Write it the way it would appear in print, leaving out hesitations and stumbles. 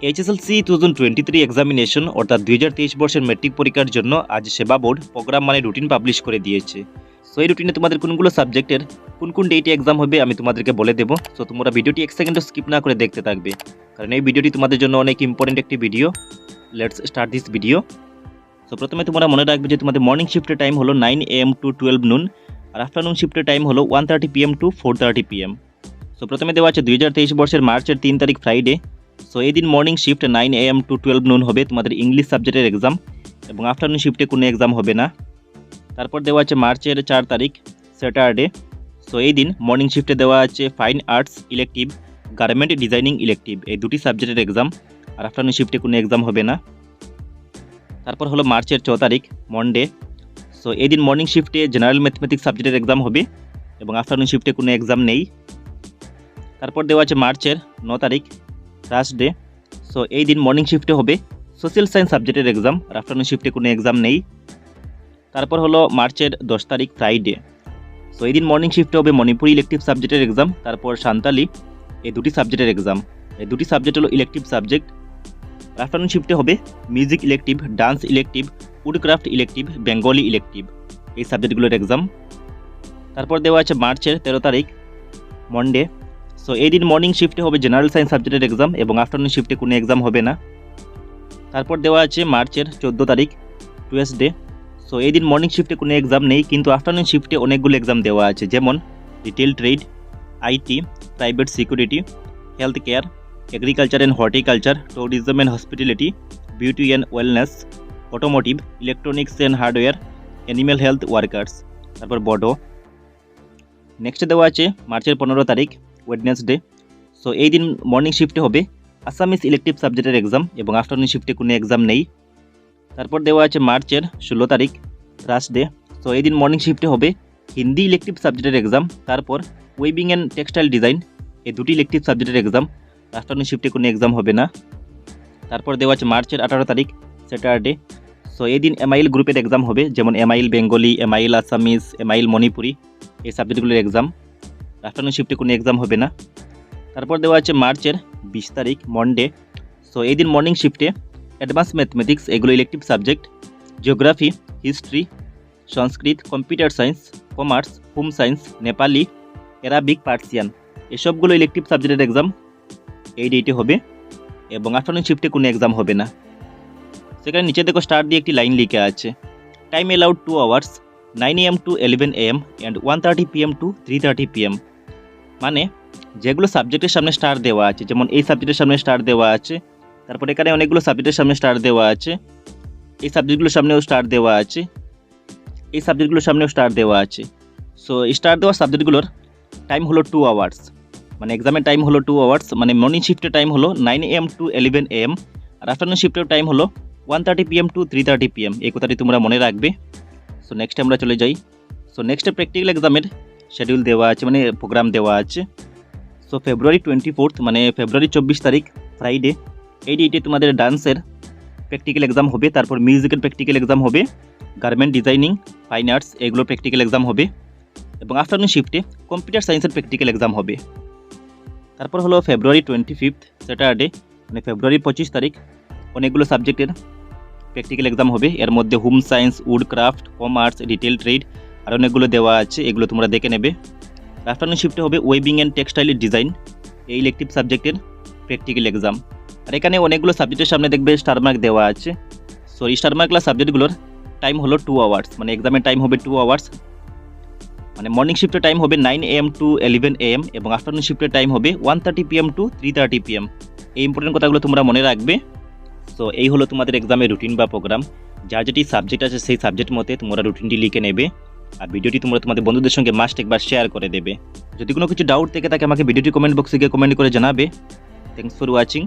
HSLC 2023 examination অর্থাৎ 2023 বর্ষের metric পরীক্ষার জন্য আজ সেবা বোর্ড প্রোগ্রাম মানে রুটিন পাবলিশ করে দিয়েছে। সো এই রুটিনে তোমাদের কোনগুলো সাবজেক্টের কোন ডেটে এক্সাম হবে আমি তোমাদেরকে বলে দেবো। সো তোমরা ভিডিওটি 1 সেকেন্ডও স্কিপ না করে দেখতে থাকবে, কারণ এই ভিডিওটি তোমাদের জন্য অনেক ইম্পর্টেন্ট একটি video. Let's start this video. So প্রথমে তোমরা মনে রাখবে যে তোমাদের মর্নিং শিফটের টাইম হলো 9 AM টু 12 noon, আর আফটারনুন শিফটের টাইম হলো 1:30 PM টু 4:30 PM। সো প্রথমে দেওয়া আছে 2023 বর্ষের মার্চের 3 তারিখ ফ্রাইডে। সো এই দিন morning shift 9 AM to 12 noon হবে তোমাদের ইংলিশ সাবজেক্টের এক্সাম, এবং আফটারনুন শিফটে কোনো এক্সাম হবে না। তারপর দেওয়া আছে মার্চের 4 তারিখ স্যাটারডে। সো এই দিন মর্নিং শিফটে দেওয়া আছে fine arts elective, garment designing elective, এই দুটি সাবজেক্টের এক্সাম, আর আফটারনুন শিফটে কোনো এক্সাম হবে না। তারপর হলো মার্চের 4 তারিখ মন্ডে। সো এই দিন মর্নিং শিফটে জেনারেল ম্যাথমেটিক্স সাবজেক্টের এক্সাম হবে, এবং আফটারনুন শিফটে কোনো এক্সাম নেই। তারপর দেওয়া আছে মার্চের 9 তারিখ থার্সডে। সো এই দিন মর্নিং শিফটে হবে সোশ্যাল সায়েন্স সাবজেক্টের এক্সাম, আর আফটারনুন শিফটে কোনো এক্সাম নেই। তারপর হলো মার্চের 10 তারিখ ফ্রাইডে। সো এই দিন মর্নিং শিফটে হবে মণিপুরি ইলেকটিভ সাবজেক্টের এক্সাম, তারপর সান্তালি, এই দুটি সাবজেক্টের এক্সাম। এই দুটি সাবজেক্ট হলো ইলেকটিভ সাবজেক্ট। আফটারনুন শিফটে হবে music elective, dance elective, woodcraft elective, Bengali elective, এই সাবজেক্টগুলোর এক্সাম। তারপর দেওয়া আছে মার্চের 13 তারিখ মন্ডে। সো এই দিন মর্নিং শিফটে হবে জেনারেল সায়েন্স সাবজেক্টের এক্সাম, এবং আফটারনুন শিফটে কোনো এক্সাম হবে না। তারপর দেওয়া আছে মার্চের 14 তারিখ টুয়েসডে। সো এই দিন মর্নিং শিফটে কোনো এক্সাম নেই, কিন্তু আফটারনুন শিফটে অনেকগুলো এক্সাম দেওয়া আছে, যেমন retail trade, IT, private security, health care, agriculture and horticulture, tourism and hospitality, beauty and wellness, automotive, electronics and hardware, animal health workers, তারপর বডো। নেক্সট দেওয়া আছে মার্চের 15 তারিখ ওয়েডনেসডে। সো এই দিন মর্নিং শিফটে হবে আসামিস ইলেকটিভ সাবজেক্টের এক্সাম, এবং আফটারনুন শিফটে কোনো এক্সাম নেই। তারপর দেওয়া আছে মার্চের 16 তারিখ থার্সডে। সো এই দিন মর্নিং শিফটে হবে হিন্দি ইলেকটিভ সাবজেক্টের এক্সাম, তারপর ওয়েবিং অ্যান্ড টেক্সটাইল ডিজাইন, এই দুটি ইলেকটিভ সাবজেক্টের এক্সাম, আফটারনুন শিফটে কোনো এক্সাম হবে না। তারপর দেওয়া আছে মার্চের 18 তারিখ স্যাটারডে। সো এই দিন এমআইএল গ্রুপের এক্সাম হবে, যেমন MIL Bengali, MIL Assamese, MIL Manipuri, এই সাবজেক্টগুলোর এক্সাম, আফটারনুন শিফটে কোনো এক্সাম হবে না। তারপর দেওয়া আছে মার্চের 20 তারিখ মন্ডে। সো এই দিন মর্নিং শিফটে অ্যাডভান্স ম্যাথমেটিক্স, এগুলো elective subject, geography, history, Sanskrit, computer science, commerce, home science, Nepali, Arabic, Persian, এসবগুলো ইলেকটিভ সাবজেক্টের এক্সাম এই ডেটে হবে, এবং আফটারনুন শিফটে কোনো এক্সাম হবে না। সেখানে নিচে দেখো স্টার দিয়ে একটি লাইন লিখে আছে, time allowed 2 hours, 9 AM to 11 AM and 1:30 PM to 3:30 PM। মানে যেগুলো সাবজেক্টের সামনে স্টার দেওয়া আছে, যেমন এই সাবজেক্টের সামনে স্টার দেওয়া আছে, তারপর এখানে অনেকগুলো সাবজেক্টের সামনে স্টার দেওয়া আছে, এই সাবজেক্টগুলোর সামনেও স্টার দেওয়া আছে, এই সাবজেক্টগুলোর সামনেও স্টার দেওয়া আছে। সো স্টার দেওয়া সাবজেক্টগুলোর টাইম হলো 2 hours, মানে এক্সামের টাইম হলো 2 hours, মানে মর্নিং শিফটের টাইম হলো 9 AM টু 11 AM, আর আফটারনুন শিফটের টাইম হলো 1:30 PM টু 3:30 PM। এই কথাটি তোমরা মনে রাখবে। সো নেক্সট আমরা চলে যাই। সো নেক্সটে প্র্যাকটিক্যাল এক্সামের শিডিউল দেওয়া আছে, মানে প্রোগ্রাম দেওয়া আছে। সো ফেব্রুয়ারি 24, মানে ফেব্রুয়ারি 24 তারিখ ফ্রাইডে, এই ডেটে তোমাদের ডান্সের প্র্যাকটিক্যাল এক্সাম হবে, তারপর মিউজিকের প্র্যাকটিক্যাল এক্সাম হবে, গার্মেন্ট ডিজাইনিং, ফাইন আর্টস, এগুলো প্র্যাকটিক্যাল এক্সাম হবে, এবং আফটারনুন শিফটে কম্পিউটার সায়েন্সের প্র্যাকটিক্যাল এক্সাম হবে। তারপর হলো ফেব্রুয়ারি 25 স্যাটারডে, মানে ফেব্রুয়ারি 25 তারিখ অনেকগুলো সাবজেক্টের প্র্যাকটিক্যাল এক্সাম হবে, এর মধ্যে home science, wood craft, commerce, retail trade, আর অনেকগুলো দেওয়া আছে, এগুলো তোমরা দেখে নেবে। আফটারনুন শিফটে হবে ওয়েবিং অ্যান্ড টেক্সটাইল ডিজাইন, এই ইলেকটিভ সাবজেক্টের প্র্যাকটিক্যাল এক্সাম। আর এখানে অনেকগুলো সাবজেক্টের সামনে দেখবে স্টার মার্ক দেওয়া আছে। সো এই স্টার মার্কলা সাবজেক্টগুলোর টাইম হলো 2 hours, মানে এক্সামের টাইম হবে 2 hours, মানে মর্নিং শিফটের টাইম হবে 9 AM টু 11 AM, এবং আফটারনুন শিফটের টাইম হবে 1:30 PM টু 3:30 PM। এই ইম্পর্টেন্ট কথাগুলো তোমরা মনে রাখবে। সো এই হলো তোমাদের এক্সামের রুটিন বা প্রোগ্রাম। যার যেটি সাবজেক্ট আছে সেই সাবজেক্ট মতে তোমরা রুটিনটি লিখে নেবে, আর ভিডিওটি তোমরা তোমাদের বন্ধুদের সঙ্গে মাস্ট একবার শেয়ার করে দেবে। যদি কোনো কিছু ডাউট থেকে থাকে আমাকে ভিডিওটি কমেন্ট বক্সে গিয়ে কমেন্ট করে জানাবে। Thanks for watching.